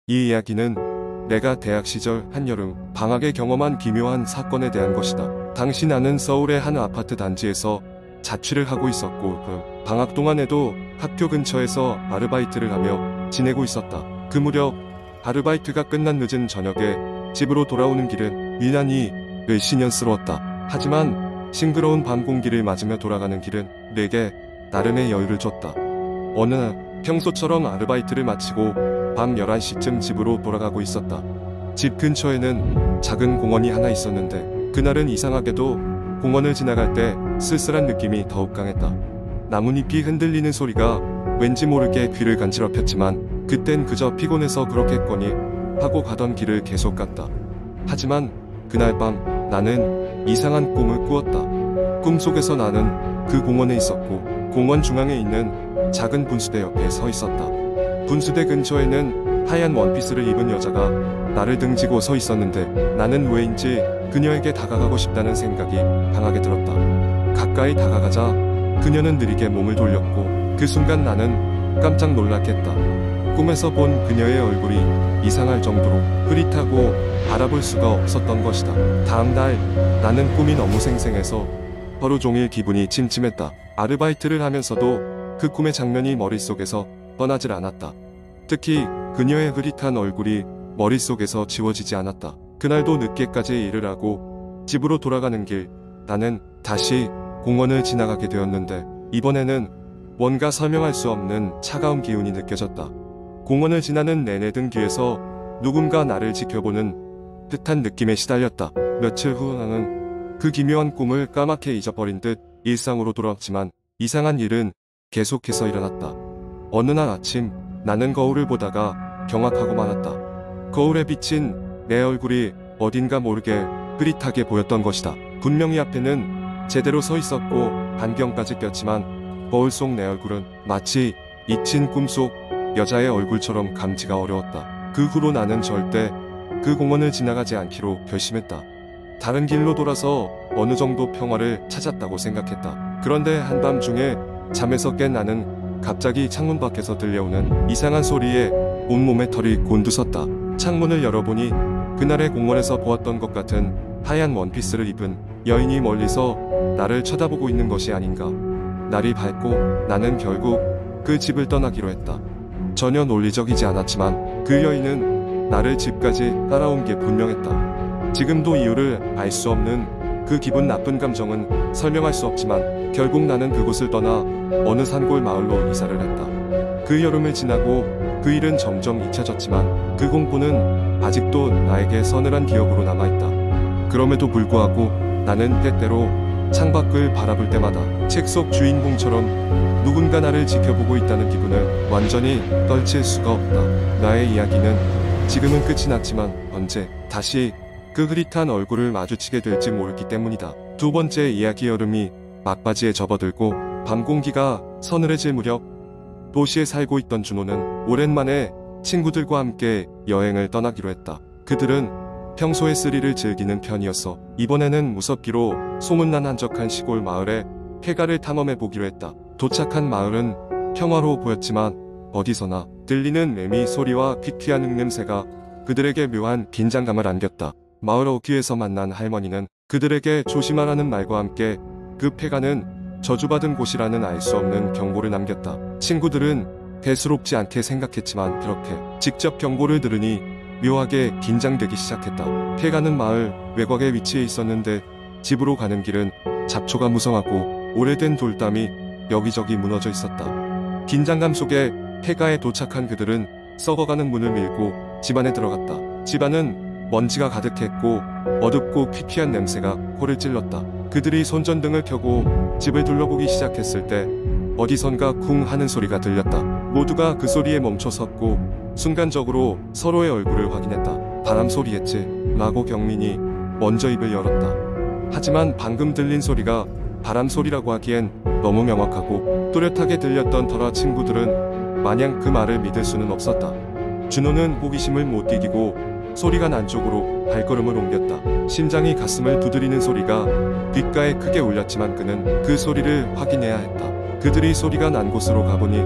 이 이야기는 내가 대학 시절 한여름 방학에 경험한 기묘한 사건에 대한 것이다. 당시 나는 서울의 한 아파트 단지에서 자취를 하고 있었고 그 방학 동안에도 학교 근처에서 아르바이트를 하며 지내고 있었다. 그 무렵 아르바이트가 끝난 늦은 저녁에 집으로 돌아오는 길은 유난히 을씨년스러웠다. 하지만 싱그러운 밤 공기를 맞으며 돌아가는 길은 내게 나름의 여유를 줬다. 어느 날 평소처럼 아르바이트를 마치고 밤 11시쯤 집으로 돌아가고 있었다. 집 근처에는 작은 공원이 하나 있었는데 그날은 이상하게도 공원을 지나갈 때 쓸쓸한 느낌이 더욱 강했다. 나뭇잎이 흔들리는 소리가 왠지 모르게 귀를 간지럽혔지만 그땐 그저 피곤해서 그렇겠거니 하고 가던 길을 계속 갔다. 하지만 그날 밤 나는 이상한 꿈을 꾸었다. 꿈속에서 나는 그 공원에 있었고 공원 중앙에 있는 작은 분수대 옆에 서 있었다. 분수대 근처에는 하얀 원피스를 입은 여자가 나를 등지고 서 있었는데 나는 왜인지 그녀에게 다가가고 싶다는 생각이 강하게 들었다. 가까이 다가가자 그녀는 느리게 몸을 돌렸고 그 순간 나는 깜짝 놀랐겠다. 꿈에서 본 그녀의 얼굴이 이상할 정도로 흐릿하고 알아볼 수가 없었던 것이다. 다음 날 나는 꿈이 너무 생생해서 하루 종일 기분이 찜찜했다. 아르바이트를 하면서도 그 꿈의 장면이 머릿속에서 떠나질 않았다. 특히 그녀의 흐릿한 얼굴이 머릿속에서 지워지지 않았다. 그날도 늦게까지 일을 하고 집으로 돌아가는 길 나는 다시 공원을 지나가게 되었는데 이번에는 뭔가 설명할 수 없는 차가운 기운이 느껴졌다. 공원을 지나는 내내 등 뒤에서 누군가 나를 지켜보는 듯한 느낌에 시달렸다. 며칠 후 나는 그 기묘한 꿈을 까맣게 잊어버린 듯 일상으로 돌아왔지만 이상한 일은 계속해서 일어났다. 어느 날 아침 나는 거울을 보다가 경악하고 말았다. 거울에 비친 내 얼굴이 어딘가 모르게 흐릿하게 보였던 것이다. 분명히 앞에는 제대로 서 있었고 안경까지 꼈지만 거울 속 내 얼굴은 마치 잊힌 꿈속 여자의 얼굴처럼 감지가 어려웠다. 그 후로 나는 절대 그 공원을 지나가지 않기로 결심했다. 다른 길로 돌아서 어느 정도 평화를 찾았다고 생각했다. 그런데 한밤중에 잠에서 깬 나는 갑자기 창문 밖에서 들려오는 이상한 소리에 온몸에 털이 곤두섰다. 창문을 열어보니 그날의 공원에서 보았던 것 같은 하얀 원피스를 입은 여인이 멀리서 나를 쳐다보고 있는 것이 아닌가. 날이 밝고 나는 결국 그 집을 떠나기로 했다. 전혀 논리적이지 않았지만 그 여인은 나를 집까지 따라온 게 분명했다. 지금도 이유를 알 수 없는 그 기분 나쁜 감정은 설명할 수 없지만 결국 나는 그곳을 떠나 어느 산골 마을로 이사를 했다. 그 여름을 지나고 그 일은 점점 잊혀졌지만 그 공포는 아직도 나에게 서늘한 기억으로 남아있다. 그럼에도 불구하고 나는 때때로 창밖을 바라볼 때마다 책 속 주인공처럼 누군가 나를 지켜보고 있다는 기분을 완전히 떨칠 수가 없다. 나의 이야기는 지금은 끝이 났지만 언제 다시 그 흐릿한 얼굴을 마주치게 될지 모르기 때문이다. 두 번째 이야기. 여름이 막바지에 접어들고 밤 공기가 서늘해질 무렵 도시에 살고 있던 준호는 오랜만에 친구들과 함께 여행을 떠나기로 했다. 그들은 평소에 스릴을 즐기는 편이었어 이번에는 무섭기로 소문난 한적한 시골 마을에 폐가를 탐험해 보기로 했다. 도착한 마을은 평화로워 보였지만 어디서나 들리는 매미 소리와 퀴퀴한 흙냄새가 그들에게 묘한 긴장감을 안겼다. 마을 어귀에서 만난 할머니는 그들에게 조심하라는 말과 함께 그 폐가는 저주받은 곳이라는 알 수 없는 경고를 남겼다. 친구들은 대수롭지 않게 생각했지만 그렇게 직접 경고를 들으니 묘하게 긴장되기 시작했다. 폐가는 마을 외곽에 위치해 있었는데 집으로 가는 길은 잡초가 무성하고 오래된 돌담이 여기저기 무너져 있었다. 긴장감 속에 폐가에 도착한 그들은 썩어가는 문을 밀고 집 안에 들어갔다. 집안은 먼지가 가득했고 어둡고 퀴퀴한 냄새가 코를 찔렀다. 그들이 손전등을 켜고 집을 둘러보기 시작했을 때 어디선가 쿵 하는 소리가 들렸다. 모두가 그 소리에 멈춰 섰고 순간적으로 서로의 얼굴을 확인했다. 바람 소리겠지 라고 경민이 먼저 입을 열었다. 하지만 방금 들린 소리가 바람 소리라고 하기엔 너무 명확하고 또렷하게 들렸던 터라 친구들은 마냥 그 말을 믿을 수는 없었다. 준호는 호기심을 못 이기고 소리가 난 쪽으로 발걸음을 옮겼다. 심장이 가슴을 두드리는 소리가 귓가에 크게 울렸지만 그는 그 소리를 확인해야 했다. 그들이 소리가 난 곳으로 가보니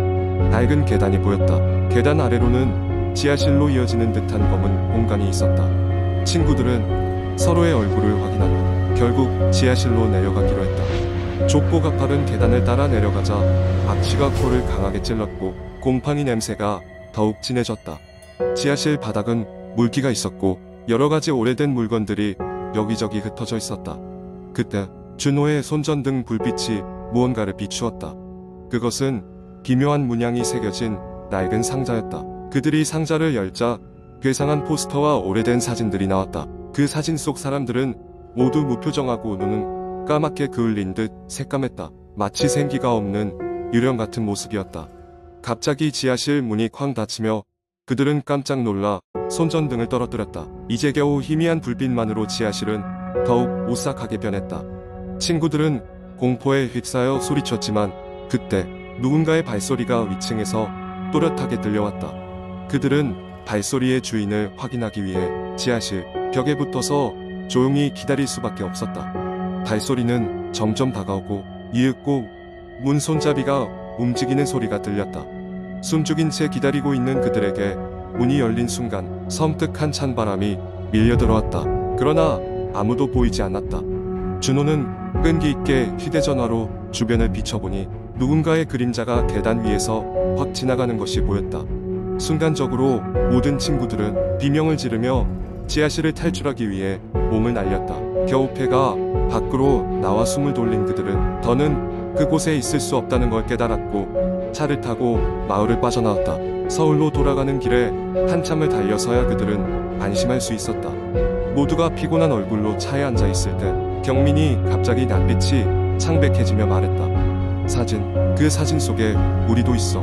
낡은 계단이 보였다. 계단 아래로는 지하실로 이어지는 듯한 검은 공간이 있었다. 친구들은 서로의 얼굴을 확인하고 결국 지하실로 내려가기로 했다. 좁고 가파른 계단을 따라 내려가자 악취가 코를 강하게 찔렀고 곰팡이 냄새가 더욱 진해졌다. 지하실 바닥은 물기가 있었고 여러 가지 오래된 물건들이 여기저기 흩어져 있었다. 그때 준호의 손전등 불빛이 무언가를 비추었다. 그것은 기묘한 문양이 새겨진 낡은 상자였다. 그들이 상자를 열자 괴상한 포스터와 오래된 사진들이 나왔다. 그 사진 속 사람들은 모두 무표정하고 눈은 까맣게 그을린 듯 새까맸다. 마치 생기가 없는 유령 같은 모습이었다. 갑자기 지하실 문이 쾅 닫히며 그들은 깜짝 놀라 손전등을 떨어뜨렸다. 이제 겨우 희미한 불빛만으로 지하실은 더욱 오싹하게 변했다. 친구들은 공포에 휩싸여 소리쳤지만 그때 누군가의 발소리가 위층에서 또렷하게 들려왔다. 그들은 발소리의 주인을 확인하기 위해 지하실 벽에 붙어서 조용히 기다릴 수밖에 없었다. 발소리는 점점 다가오고 이윽고 문 손잡이가 움직이는 소리가 들렸다. 숨죽인 채 기다리고 있는 그들에게 문이 열린 순간 섬뜩한 찬바람이 밀려들어왔다. 그러나 아무도 보이지 않았다. 준호는 끈기 있게 휴대전화로 주변을 비춰보니 누군가의 그림자가 계단 위에서 확 지나가는 것이 보였다. 순간적으로 모든 친구들은 비명을 지르며 지하실을 탈출하기 위해 몸을 날렸다. 겨우 폐가 밖으로 나와 숨을 돌린 그들은 더는 그곳에 있을 수 없다는 걸 깨달았고 차를 타고 마을을 빠져나왔다. 서울로 돌아가는 길에 한참을 달려서야 그들은 안심할 수 있었다. 모두가 피곤한 얼굴로 차에 앉아 있을 때 경민이 갑자기 낯빛이 창백해지며 말했다. 사진, 그 사진 속에 우리도 있어.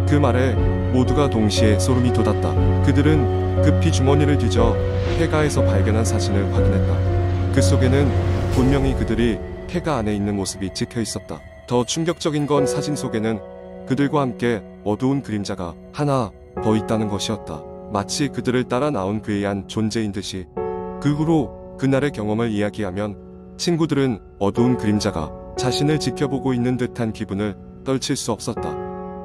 그 말에 모두가 동시에 소름이 돋았다. 그들은 급히 주머니를 뒤져 폐가에서 발견한 사진을 확인했다. 그 속에는 분명히 그들이 폐가 안에 있는 모습이 찍혀 있었다. 더 충격적인 건 사진 속에는 그들과 함께 어두운 그림자가 하나 더 있다는 것이었다. 마치 그들을 따라 나온 괴이한 존재인 듯이. 그 후로 그날의 경험을 이야기하면 친구들은 어두운 그림자가 자신을 지켜보고 있는 듯한 기분을 떨칠 수 없었다.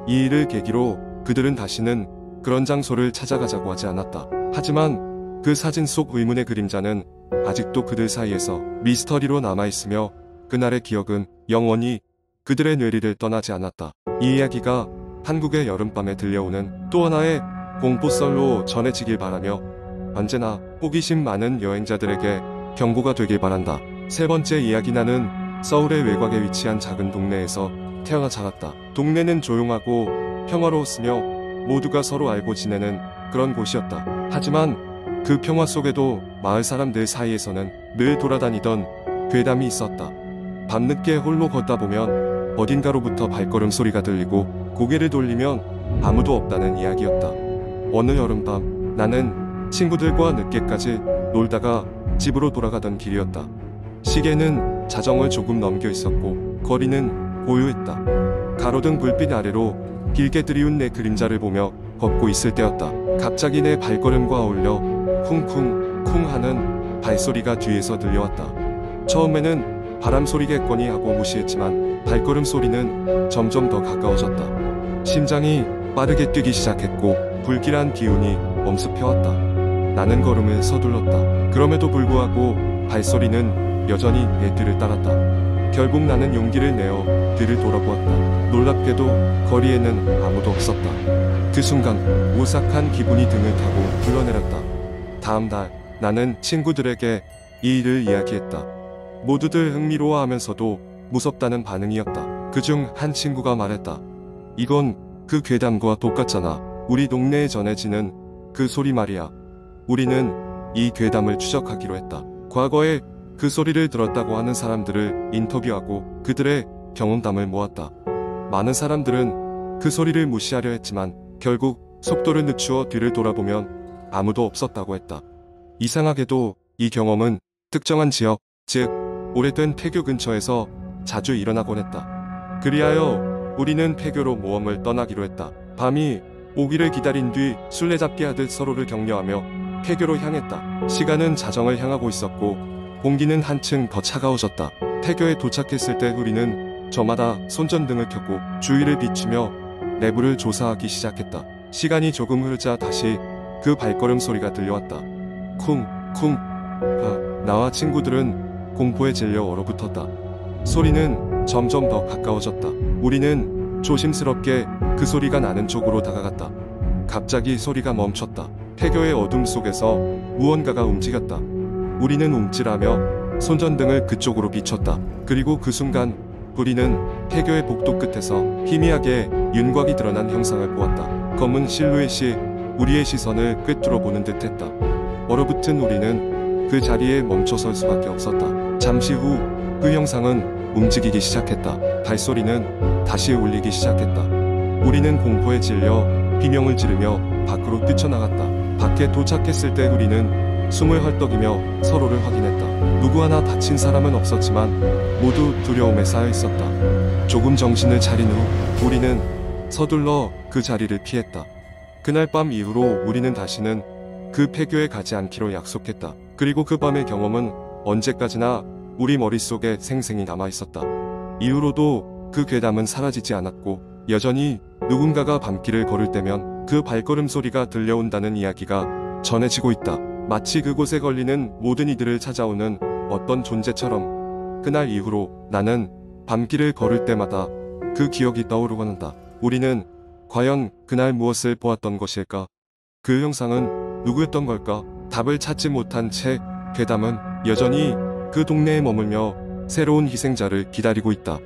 이 일을 계기로 그들은 다시는 그런 장소를 찾아가자고 하지 않았다. 하지만 그 사진 속 의문의 그림자는 아직도 그들 사이에서 미스터리로 남아있으며 그날의 기억은 영원히 그들의 뇌리를 떠나지 않았다. 이 이야기가 한국의 여름밤에 들려오는 또 하나의 공포썰로 전해지길 바라며 언제나 호기심 많은 여행자들에게 경고가 되길 바란다. 세 번째 이야기. 나는 서울의 외곽에 위치한 작은 동네에서 태어나 자랐다. 동네는 조용하고 평화로웠으며 모두가 서로 알고 지내는 그런 곳이었다. 하지만 그 평화 속에도 마을 사람들 사이에서는 늘 돌아다니던 괴담이 있었다. 밤늦게 홀로 걷다 보면 어딘가로부터 발걸음 소리가 들리고 고개를 돌리면 아무도 없다는 이야기였다. 어느 여름밤 나는 친구들과 늦게까지 놀다가 집으로 돌아가던 길이었다. 시계는 자정을 조금 넘겨 있었고 거리는 고요했다. 가로등 불빛 아래로 길게 들이운 내 그림자를 보며 걷고 있을 때였다. 갑자기 내 발걸음과 어울려 쿵쿵쿵 하는 발소리가 뒤에서 들려왔다. 처음에는 바람 소리겠거니 하고 무시했지만 발걸음 소리는 점점 더 가까워졌다. 심장이 빠르게 뛰기 시작했고 불길한 기운이 엄습해왔다. 나는 걸음을 서둘렀다. 그럼에도 불구하고 발소리는 여전히 내 뒤를 따랐다. 결국 나는 용기를 내어 뒤를 돌아보았다. 놀랍게도 거리에는 아무도 없었다. 그 순간 오싹한 기분이 등을 타고 흘러내렸다. 다음 날 나는 친구들에게 이 일을 이야기했다. 모두들 흥미로워하면서도 무섭다는 반응이었다. 그중 한 친구가 말했다. 이건 그 괴담과 똑같잖아. 우리 동네에 전해지는 그 소리 말이야. 우리는 이 괴담을 추적하기로 했다. 과거에 그 소리를 들었다고 하는 사람들을 인터뷰하고 그들의 경험담을 모았다. 많은 사람들은 그 소리를 무시하려 했지만 결국 속도를 늦추어 뒤를 돌아보면 아무도 없었다고 했다. 이상하게도 이 경험은 특정한 지역, 즉 오래된 폐교 근처에서 자주 일어나곤 했다. 그리하여 우리는 폐교로 모험을 떠나기로 했다. 밤이 오기를 기다린 뒤 술래잡기 하듯 서로를 격려하며 폐교로 향했다. 시간은 자정을 향하고 있었고 공기는 한층 더 차가워졌다. 폐교에 도착했을 때 우리는 저마다 손전등을 켜고 주위를 비추며 내부를 조사하기 시작했다. 시간이 조금 흐르자 다시 그 발걸음 소리가 들려왔다. 쿵, 쿵. 나와 친구들은 공포에 질려 얼어붙었다. 소리는 점점 더 가까워졌다. 우리는 조심스럽게 그 소리가 나는 쪽으로 다가갔다. 갑자기 소리가 멈췄다. 폐교의 어둠 속에서 무언가가 움직였다. 우리는 움찔하며 손전등을 그쪽으로 비췄다. 그리고 그 순간 우리는 폐교의 복도 끝에서 희미하게 윤곽이 드러난 형상을 보았다. 검은 실루엣이 우리의 시선을 꿰뚫어 보는 듯했다. 얼어붙은 우리는 그 자리에 멈춰설 수밖에 없었다. 잠시 후 그 형상은 움직이기 시작했다. 발소리는 다시 울리기 시작했다. 우리는 공포에 질려 비명을 지르며 밖으로 뛰쳐나갔다. 밖에 도착했을 때 우리는 숨을 헐떡이며 서로를 확인했다. 누구 하나 다친 사람은 없었지만 모두 두려움에 쌓여 있었다. 조금 정신을 차린 후 우리는 서둘러 그 자리를 피했다. 그날 밤 이후로 우리는 다시는 그 폐교에 가지 않기로 약속했다. 그리고 그 밤의 경험은 언제까지나 우리 머릿속에 생생히 남아있었다. 이후로도 그 괴담은 사라지지 않았고 여전히 누군가가 밤길을 걸을 때면 그 발걸음 소리가 들려온다는 이야기가 전해지고 있다. 마치 그곳에 걸리는 모든 이들을 찾아오는 어떤 존재처럼 그날 이후로 나는 밤길을 걸을 때마다 그 기억이 떠오르곤 한다. 우리는 과연 그날 무엇을 보았던 것일까? 그 형상은 누구였던 걸까? 답을 찾지 못한 채 괴담은 여전히 그 동네에 머물며 새로운 희생자를 기다리고 있다.